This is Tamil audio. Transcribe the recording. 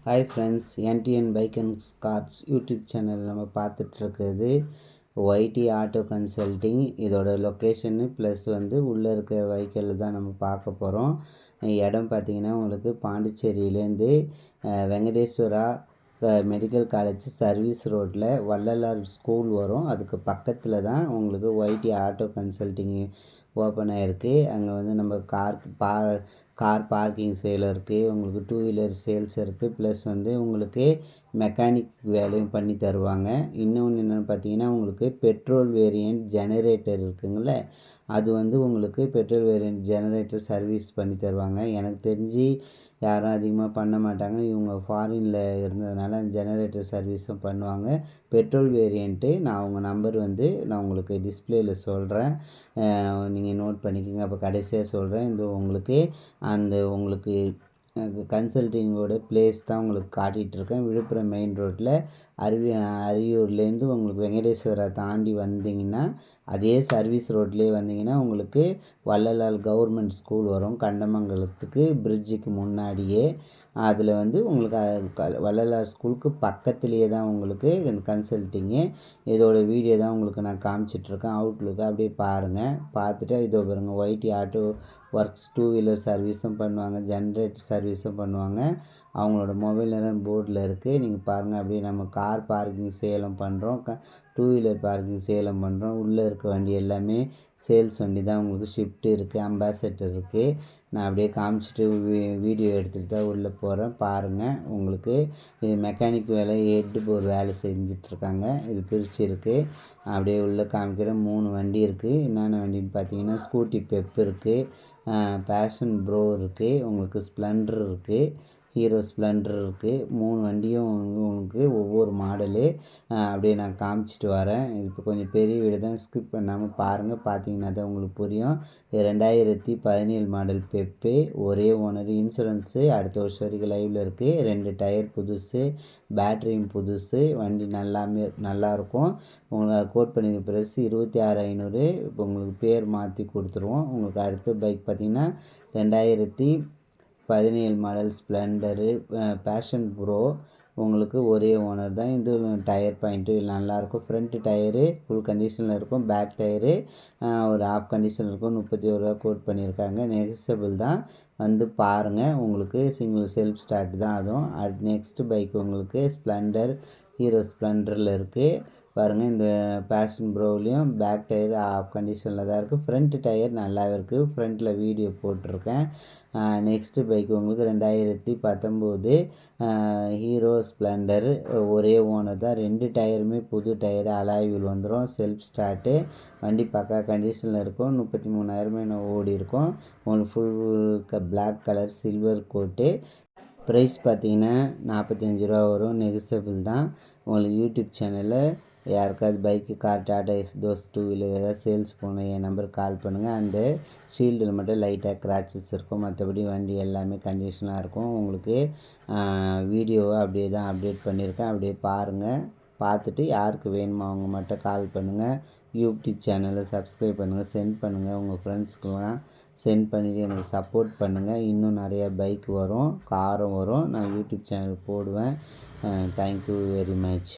Hi friends, NTN bike and cars YouTube channel நம்ம பார்த்துட்ருக்குது ஒய்டி ஆட்டோ கன்சல்ட்டிங். இதோட லொக்கேஷனு ப்ளஸ் உள்ளே இருக்க வெஹிக்கிள் தான் நம்ம பார்க்க போகிறோம். இடம் பார்த்திங்கன்னா உங்களுக்கு பாண்டிச்சேரியிலேருந்து வெங்கடேஸ்வரா மெடிக்கல் காலேஜ் சர்வீஸ் ரோட்டில் வள்ளலார் ஸ்கூல் வரும். அதுக்கு பக்கத்தில் தான் உங்களுக்கு ஒய்டி ஆட்டோ கன்சல்ட்டிங் ஓப்பன் ஆகிருக்கு. அங்கே நம்ம கார் பார்க்கிங் சேல் இருக்குது, உங்களுக்கு 2 வீலர் சேல்ஸ் இருக்குது, ப்ளஸ் உங்களுக்கு மெக்கானிக் வேலையும் பண்ணி தருவாங்க. இன்னொன்று என்னென்னு பார்த்தீங்கன்னா, உங்களுக்கு பெட்ரோல் வேரியண்ட் ஜெனரேட்டர் இருக்குங்கள, அது உங்களுக்கு பெட்ரோல் வேரியண்ட் ஜெனரேட்டர் சர்வீஸ் பண்ணி தருவாங்க. எனக்கு தெரிஞ்சு யாரும் அதிகமாக பண்ண மாட்டாங்க. இவங்க ஃபாரினில் இருந்ததுனால ஜெனரேட்டர் சர்வீஸும் பண்ணுவாங்க. பெட்ரோல் வேரியண்ட்டு நான் அவங்க நம்பர் நான் உங்களுக்கு டிஸ்பிளேயில் சொல்கிறேன், நீங்கள் நோட் பண்ணிக்கோங்க. அப்போ கடைசியாக சொல்கிறேன். உங்களுக்கு கன்சல்ட்டிங்கோட பிளேஸ் தான் உங்களுக்கு காட்டிகிட்ருக்கேன். விழுப்புரம் மெயின் ரோட்டில் அரியூர்லேருந்து உங்களுக்கு வெங்கடேஸ்வரா தாண்டி வந்தீங்கன்னா, அதே சர்வீஸ் ரோட்லேயே வந்தீங்கன்னா உங்களுக்கு வள்ளலார் கவர்மெண்ட் ஸ்கூல் வரும். கண்டமங்கலத்துக்கு பிரிட்ஜுக்கு முன்னாடியே அதில் உங்களுக்கு வள்ளலார் ஸ்கூலுக்கு பக்கத்துலேயே தான் உங்களுக்கு இந்த கன்சல்ட்டிங்கு. இதோட வீடியோ தான் உங்களுக்கு நான் காமிச்சிட்ருக்கேன். அவுட்லுக்கு அப்படியே பாருங்கள். பார்த்துட்டு இதோ பாருங்கள், ஒய்டி ஆட்டோ ஒர்க்ஸ் 2 வீலர் சர்வீஸும் பண்ணுவாங்க, ஜென்ரேட்டர் சர்வீஸும் பண்ணுவாங்க. அவங்களோட மொபைல் நேரம் போர்டில் இருக்குது, நீங்கள் பாருங்கள். அப்படியே நம்ம கார் பார்க்கிங் சேலம் பண்ணுறோம், 2 வீலர் பார்க்கிங் சேலம் பண்ணுறோம். உள்ளே இருக்க வண்டி எல்லாமே சேல்ஸ் வண்டி தான். உங்களுக்கு ஷிஃப்ட் இருக்குது, அம்பாசடர் இருக்குது. நான் அப்படியே காமிச்சிட்டு வீடியோ எடுத்துகிட்டு தான் உள்ளே போகிறேன். பாருங்கள். உங்களுக்கு இது மெக்கானிக் வேலை, ஹெட்டு போர் வேலை செஞ்சிட்ருக்காங்க. இது பிரித்து இருக்குது. அப்படியே உள்ளே காமிக்கிற 3 வண்டி இருக்குது. என்னென்ன வண்டின்னு பார்த்தீங்கன்னா, ஸ்கூட்டி பெப் இருக்குது, பேஷன் ப்ரோ இருக்குது, உங்களுக்கு ஸ்ப்ளெண்டர் இருக்குது, ஹீரோ ஸ்ப்ளெண்டர் இருக்குது. 3 வண்டியும் உங்களுக்கு ஒவ்வொரு மாடலு. அப்படியே நான் காமிச்சிட்டு வரேன். இப்போ கொஞ்சம் பெரிய வீடு தான், ஸ்கிப் பண்ணாமல் பாருங்கள். பார்த்தீங்கன்னா தான் உங்களுக்கு புரியும். 2017 மாடல் பெப்பு, ஒரே ஓனர், இன்சூரன்ஸு அடுத்த வருஷம் வரைக்கும் லைவில் இருக்குது. 2 டயர் புதுசு, பேட்ரியும் புதுசு. வண்டி நல்லாயிருக்கும். உங்களுக்கு கோட் பண்ணிக்க ப்ரைஸ் 26,500. இப்போ உங்களுக்கு பேர் மாற்றி கொடுத்துருவோம். உங்களுக்கு அடுத்த பைக் பார்த்திங்கன்னா 2017 மாடல் ஸ்ப்ளெண்டரு பேஷன் ப்ரோ. உங்களுக்கு ஒரே ஓனர் தான். இது டயர் பாயிண்ட்டு நல்லாயிருக்கும். ஃப்ரண்ட் டயரு ஃபுல் கண்டிஷனில் இருக்கும், பேக் டயரு ஒரு ஆஃப் கண்டிஷனில் இருக்கும். 31 ரூபா கோட் பண்ணியிருக்காங்க. நெக்ஸ்டபிள் தான், பாருங்கள். உங்களுக்கு சிங்கிள் செல்ஃப் ஸ்டார்ட் தான் அதுவும். நெக்ஸ்ட்டு பைக் உங்களுக்கு ஸ்ப்ளெண்டர், ஹீரோ ஸ்ப்ளெண்டரில் இருக்குது. பாருங்கள், இந்த பேஷன் ப்ரோவிலையும் பேக் டயர் ஆஃப் கண்டிஷனில் தான் இருக்குது. ஃப்ரண்ட் டயர் நல்லாவே இருக்குது. ஃப்ரண்ட்டில் வீடியோ போட்டிருக்கேன். நெக்ஸ்ட்டு பைக் உங்களுக்கு 2019 ஹீரோ ஸ்ப்ளெண்டர், ஒரே ஓனர் தான். 2 டயருமே புது டயரு, அலாய் வீல் வந்துடும், செல்ஃப் ஸ்டார்ட்டு. வண்டி பக்கா கண்டிஷனில் இருக்கும். 33,000 ஓடி இருக்கும். உங்களுக்கு ஃபுல் பிளாக் கலர் சில்வர் கோட்டு. ப்ரைஸ் பார்த்தீங்கன்னா 45 ரூபா வரும். நெகோசியபிள் தான். உங்களுக்கு யூடியூப் சேனலில் யாருக்காவது bike, car, Tata Ace those 2 wheeler ஏதாவது சேல்ஸ் போகணும், என் நம்பருக்கு கால் பண்ணுங்கள். அந்த ஷீல்டில் மட்டும் லைட்டாக கிராச்சஸ் இருக்கும், மற்றபடி வண்டி எல்லாமே கண்டிஷனாக இருக்கும். உங்களுக்கு வீடியோவை அப்படியே தான் அப்டேட் பண்ணியிருக்கேன். அப்படியே பாருங்கள். பார்த்துட்டு யாருக்கு வேணுமோ அவங்க மட்டும் கால் பண்ணுங்கள். யூடியூப் சேனலை சப்ஸ்கிரைப் பண்ணுங்கள், சென்ட் பண்ணுங்கள். உங்கள் ஃப்ரெண்ட்ஸ்க்கெலாம் சென்ட் பண்ணிவிட்டு எனக்கு சப்போர்ட் பண்ணுங்கள். இன்னும் நிறையா பைக் வரும், காரும் வரும். நான் யூடியூப் சேனல் போடுவேன். Thank you very much.